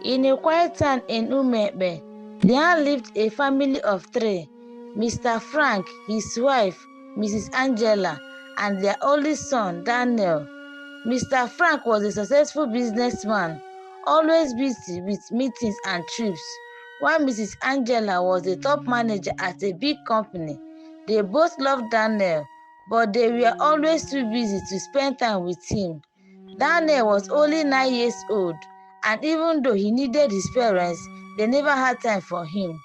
In a quiet town in Umebe, there lived a family of three: Mr. Frank, his wife, Mrs. Angela, and their only son, Daniel. Mr. Frank was a successful businessman, always busy with meetings and trips, while Mrs. Angela was a top manager at a big company. They both loved Daniel, but they were always too busy to spend time with him. Daniel was only 9 years old, and even though he needed his parents, they never had time for him.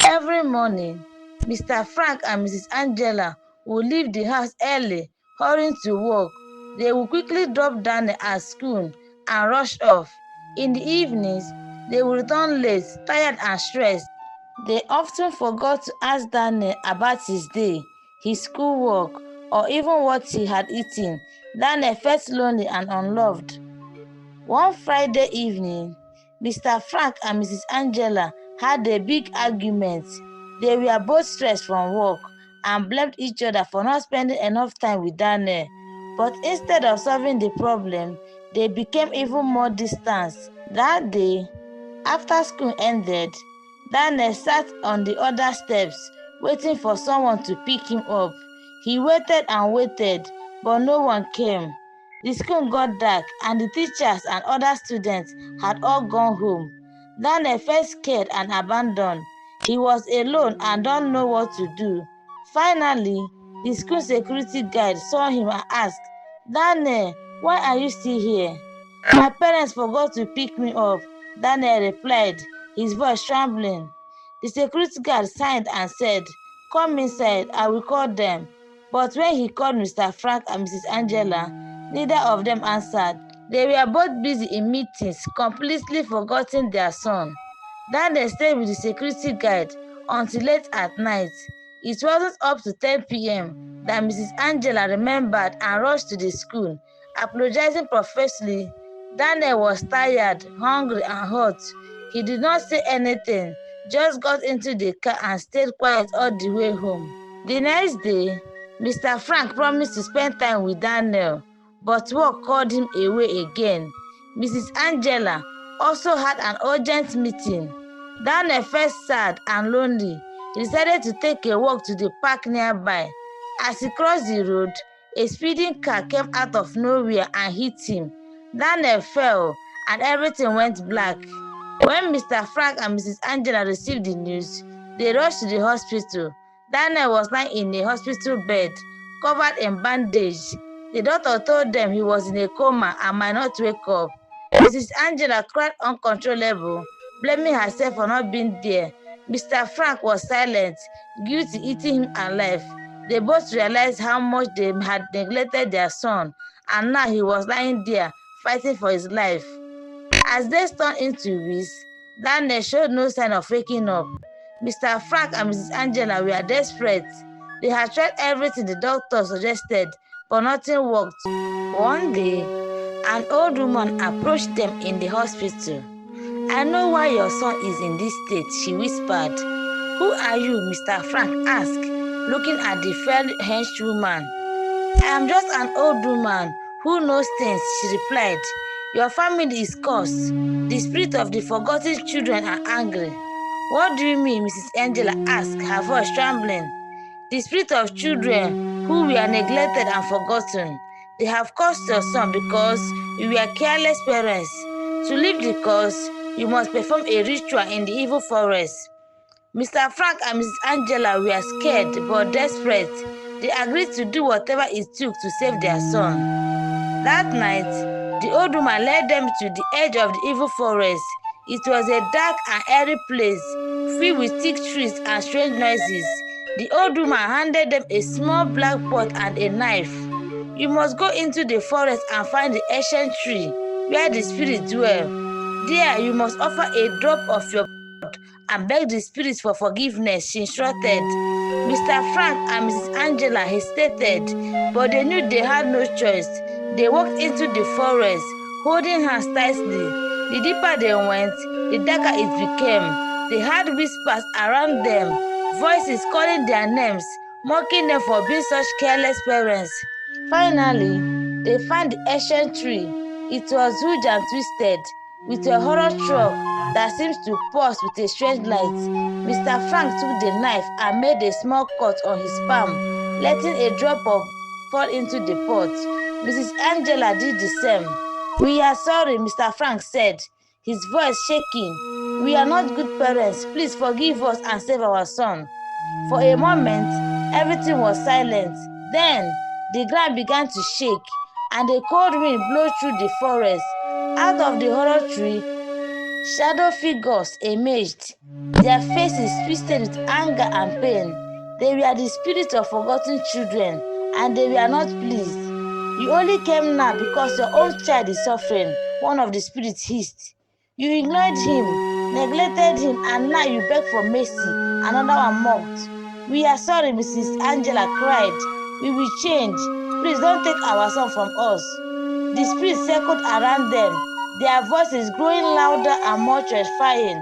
Every morning, Mr. Frank and Mrs. Angela would leave the house early, hurrying to work. They would quickly drop Daniel at school and rush off. In the evenings, they would return late, tired and stressed. They often forgot to ask Daniel about his day, his schoolwork, or even what he had eaten. Daniel felt lonely and unloved. One Friday evening, Mr. Frank and Mrs. Angela had a big argument. They were both stressed from work and blamed each other for not spending enough time with Daniel. But instead of solving the problem, they became even more distant. That day, after school ended, Daniel sat on the other steps, waiting for someone to pick him up. He waited and waited, but no one came. The school got dark, and the teachers and other students had all gone home. Daniel felt scared and abandoned. He was alone and don't know what to do. Finally, the school security guard saw him and asked, "Daniel, why are you still here?" "My parents forgot to pick me up," Daniel replied, his voice trembling. The security guard signed and said, "Come inside, I will call them." But when he called Mr. Frank and Mrs. Angela, neither of them answered. They were both busy in meetings, completely forgetting their son. Daniel stayed with the security guard until late at night. It wasn't up to 10 p.m. that Mrs. Angela remembered and rushed to the school, apologizing profusely. Daniel was tired, hungry, and hot. He did not say anything, just got into the car and stayed quiet all the way home. The next day, Mr. Frank promised to spend time with Daniel, but work called him away again. Mrs. Angela also had an urgent meeting. Daniel felt sad and lonely. He decided to take a walk to the park nearby. As he crossed the road, a speeding car came out of nowhere and hit him. Daniel fell, and everything went black. When Mr. Frank and Mrs. Angela received the news, they rushed to the hospital. Daniel was lying in a hospital bed, covered in bandage. The doctor told them he was in a coma and might not wake up. Mrs. Angela cried uncontrollable, blaming herself for not being there. Mr. Frank was silent, guilty eating him alive. They both realized how much they had neglected their son, and now he was lying there, fighting for his life. As days turned into weeks, Daniel showed no sign of waking up. Mr. Frank and Mrs. Angela were desperate. They had tried everything the doctor suggested, but nothing worked. One day, an old woman approached them in the hospital. "I know why your son is in this state," she whispered. "Who are you?" Mr. Frank asked, looking at the fairly hench woman. "I am just an old woman who knows things," she replied. "Your family is cursed. The spirit of the forgotten children are angry." "What do you mean?" Mrs. Angela asked, her voice trembling. "The spirit of children who were neglected and forgotten. They have cursed your son because you were careless parents. To leave the curse, you must perform a ritual in the evil forest." Mr. Frank and Mrs. Angela were scared but desperate. They agreed to do whatever it took to save their son. That night, the old woman led them to the edge of the evil forest. It was a dark and airy place, filled with thick trees and strange noises. The old woman handed them a small black pot and a knife. "You must go into the forest and find the ancient tree where the spirits dwell. There you must offer a drop of your blood and beg the spirits for forgiveness," she instructed. Mr. Frank and Mrs. Angela hesitated, but they knew they had no choice. They walked into the forest, holding hands tightly. The deeper they went, the darker it became. They heard whispers around them, voices calling their names, mocking them for being such careless parents. Finally, they found the ancient tree. It was huge and twisted. with a horror truck that seems to pulse with a strange light. Mr. Frank took the knife and made a small cut on his palm, letting a drop of fall into the pot. Mrs. Angela did the same. "We are sorry," Mr. Frank said, his voice shaking. "We are not good parents. Please forgive us and save our son." For a moment, everything was silent. Then, the ground began to shake, and a cold wind blew through the forest. Out of the hollow tree, shadow figures emerged, their faces twisted with anger and pain. They were the spirits of forgotten children, and they were not pleased. "You only came now because your own child is suffering," one of the spirits hissed. "You ignored him, neglected him, and now you beg for mercy," another one mocked. "We are sorry," Mrs. Angela cried. "We will change. Please don't take our son from us." The spirits circled around them, their voices growing louder and more terrifying.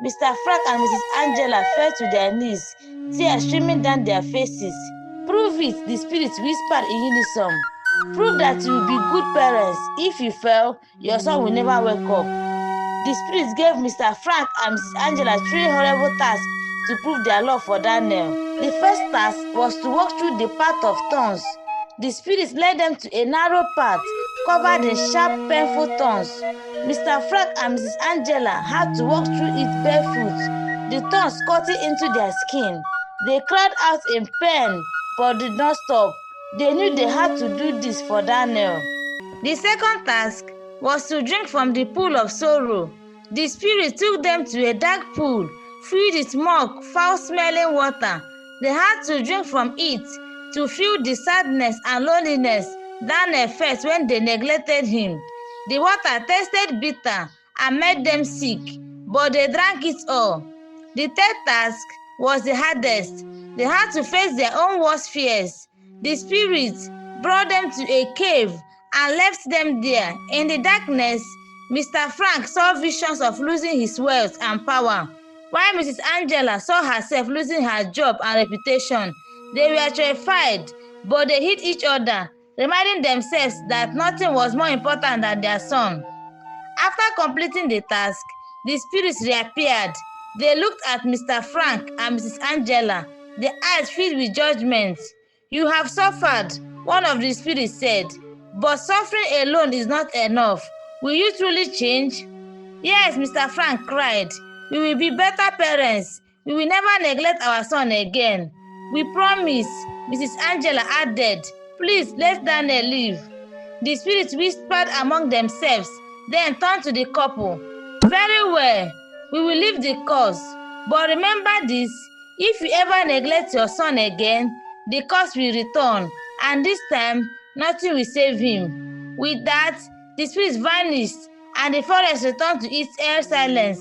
Mr. Frank and Mrs. Angela fell to their knees, tears streaming down their faces. "Prove it," the spirits whispered in unison. "Prove that you will be good parents. If you fail, your son will never wake up." The spirits gave Mr. Frank and Mrs. Angela three horrible tasks to prove their love for Daniel. The first task was to walk through the path of thorns. The spirits led them to a narrow path covered in sharp, painful thorns. Mr. Frank and Mrs. Angela had to walk through it barefoot, the thorns cutting into their skin. They cried out in pain but did not stop. They knew they had to do this for Daniel. The second task was to drink from the pool of sorrow. The spirit took them to a dark pool filled with muck, foul-smelling water. They had to drink from it to feel the sadness and loneliness Daniel felt when they neglected him. The water tasted bitter and made them sick, but they drank it all. The third task was the hardest. They had to face their own worst fears. The spirit brought them to a cave and left them there. In the darkness, Mr. Frank saw visions of losing his wealth and power, while Mrs. Angela saw herself losing her job and reputation. They were terrified, but they hid each other, reminding themselves that nothing was more important than their son. After completing the task, the spirits reappeared. They looked at Mr. Frank and Mrs. Angela, their eyes filled with judgment. "You have suffered," one of the spirits said, "but suffering alone is not enough. Will you truly change?" "Yes," Mr. Frank cried. "We will be better parents. We will never neglect our son again. We promise," Mrs. Angela added. "Please let Daniel live." The spirits whispered among themselves, then turned to the couple. "Very well, we will leave the curse. But remember this, if you ever neglect your son again, the curse will return, and this time, nothing will save him." With that, the spirits vanished, and the forest returned to its air silence.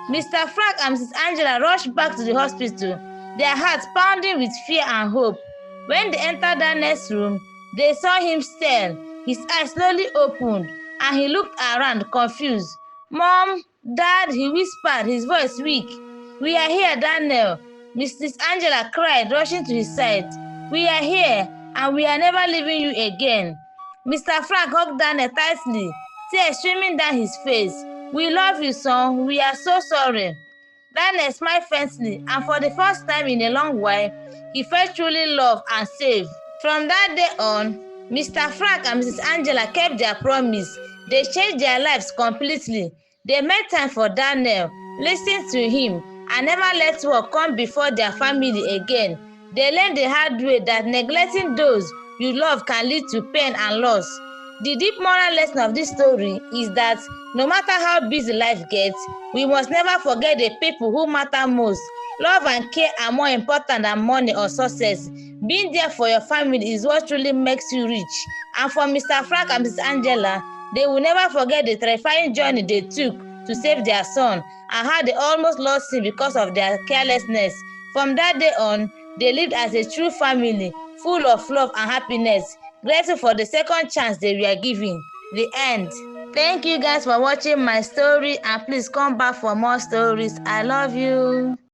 Mr. Frank and Mrs. Angela rushed back to the hospital, their hearts pounding with fear and hope. When they entered Daniel's room, they saw him stare. His eyes slowly opened, and he looked around, confused. "Mom, Dad," he whispered, his voice weak. "We are here, Daniel," Mrs. Angela cried, rushing to his side. "We are here, and we are never leaving you again." Mr. Frank hugged Daniel tightly, tears streaming down his face. "We love you, son. We are so sorry." Daniel smiled faintly, and for the first time in a long while, he felt truly loved and safe. From that day on, Mr. Frank and Mrs. Angela kept their promise. They changed their lives completely. They made time for Daniel, listened to him, and never let work come before their family again. They learned the hard way that neglecting those you love can lead to pain and loss. The deep moral lesson of this story is that no matter how busy life gets, we must never forget the people who matter most. Love and care are more important than money or success. Being there for your family is what truly makes you rich. And for Mr. Frank and Mrs. Angela, they will never forget the terrifying journey they took to save their son and how they almost lost him because of their carelessness. From that day on, they lived as a true family, full of love and happiness, grateful for the second chance they were given. The end. Thank you guys for watching my story, and please come back for more stories. I love you.